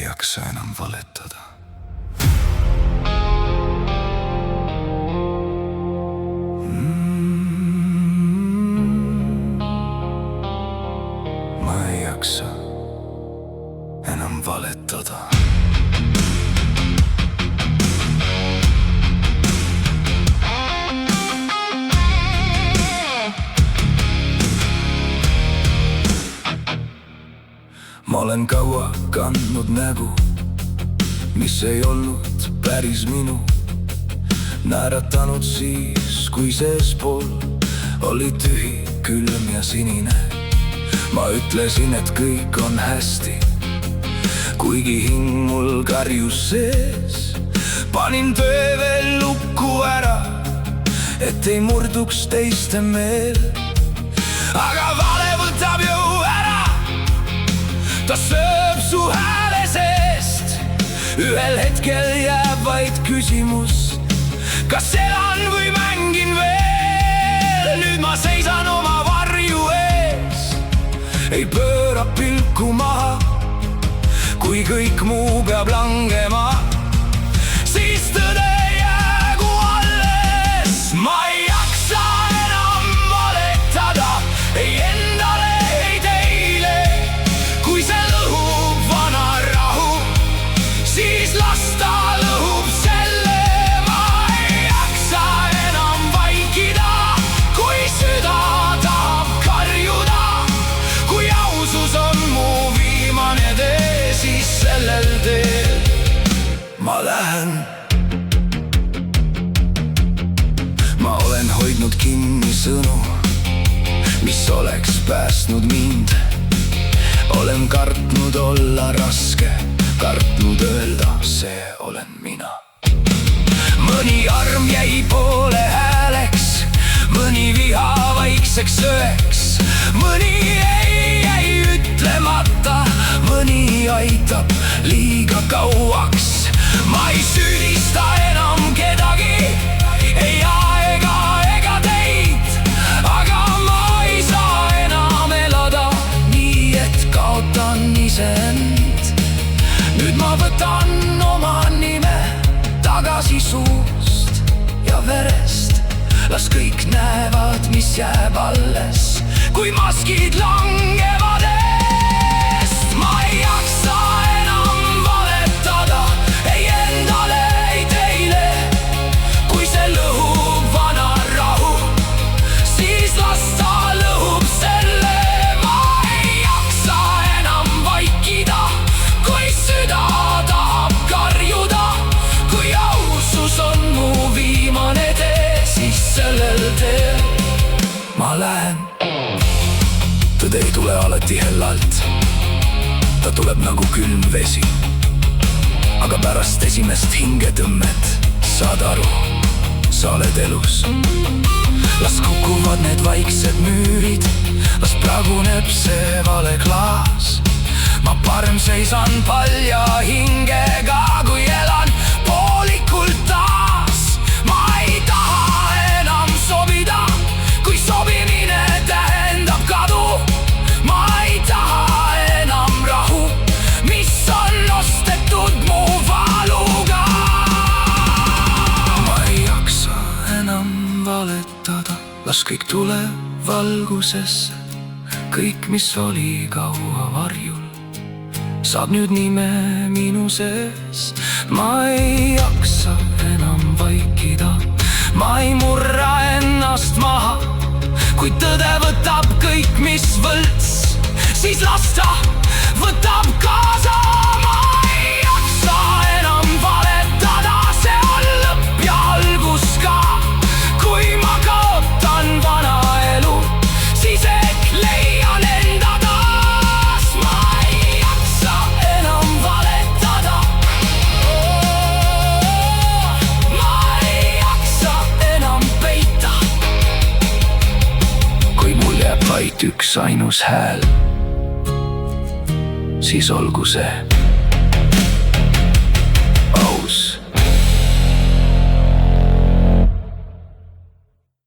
jaksa enam valetada. Ma ei jaksa enam valetada. Ma olen kaua kandnud nägu, mis ei olnud päris minu. Naeratanud siis, kui seespool oli tühi, külm ja sinine. Ma ütlesin, et kõik on hästi, kuigi hing mul karjus sees. Panin töö veel lukku ära, et ei murduks teiste meel. Aga vale võtab jõu ära, ta sööb su hääle seest. Ühel hetkel jääb vaid küsimus, kas elan või mängin veel. Nüüd ma seisan oma varju ees, ei pööra pilku maha. Kui kõik muu peab langema, siis tõde jäägu alles. Ma ei jaksa enam valetada, ei endale, ei teile. Kui see lõhub vana rahu, siis las ta lõhub selle. Ma ei jaksa enam vaikida, kui süda tahab karjuda. Kui ausus on mu viimane tee, siis sellel teel ma lähen. Ma olen hoidnud kinni sõnu, mis oleks päästnud mind. Olen kartnud olla raske, kartnud öelda, see olen mina. Mõni arm jäi poole hääleks, mõni viha vaikseks öeks. Mõni ei jäi ütlemata, mõni aitab liiga kauaks. Ma ei süüdista enam kedagi, ei aega ega teid. Aga ma ei saa enam elada nii, et kaotan iseend. Nüüd ma võtan oma nime tagasi suust ja verest. Las kõik näevad, mis jääb alles, kui maskid langevad eest. Ma ei jaksa enam valetada, ei endale, ei teile. Kui see lõhub vana rahu, siis las ta lõhub selle. Ma ei jaksa enam vaikida, kui süda tahab karjuda. Kui ausus on mu viimane tee, siis sellel teel ma lähen. Tõde ei tule alati hellalt, ta tuleb nagu külm vesi. Aga pärast esimest hingetõmmet saad aru, sa oled elus. Las kukuvad need vaiksed müürid, las praguneb see vale klaas. Ma parem seisan palja hingega, kui elan poolikult taas. Ma ei taha enam sobida, kui sobimine tähendab kadu. Ma ei taha enam rahu, mis on ostetud mu valuga. Ma ei jaksa enam valetada, las kõik tuleb valgusesse. Kõik, mis oli kaua varjul, saab nüüd nime minu sees. Ma ei jaksa enam vaikida, ma ei murra ennast maha. Kui tõde võtab kõik, mis võlts, siis las ta võtab kaasa. Ma ei jaksa enam valetada, see on lõpp ja algus ka. Kui ma kaotan vana elu, siis ehk leian enda taas. Ma ei jaksa enam valetada, ma ei jaksa enam peita. Kui mul jääb vaid üks ainus hääl, siis olgu see.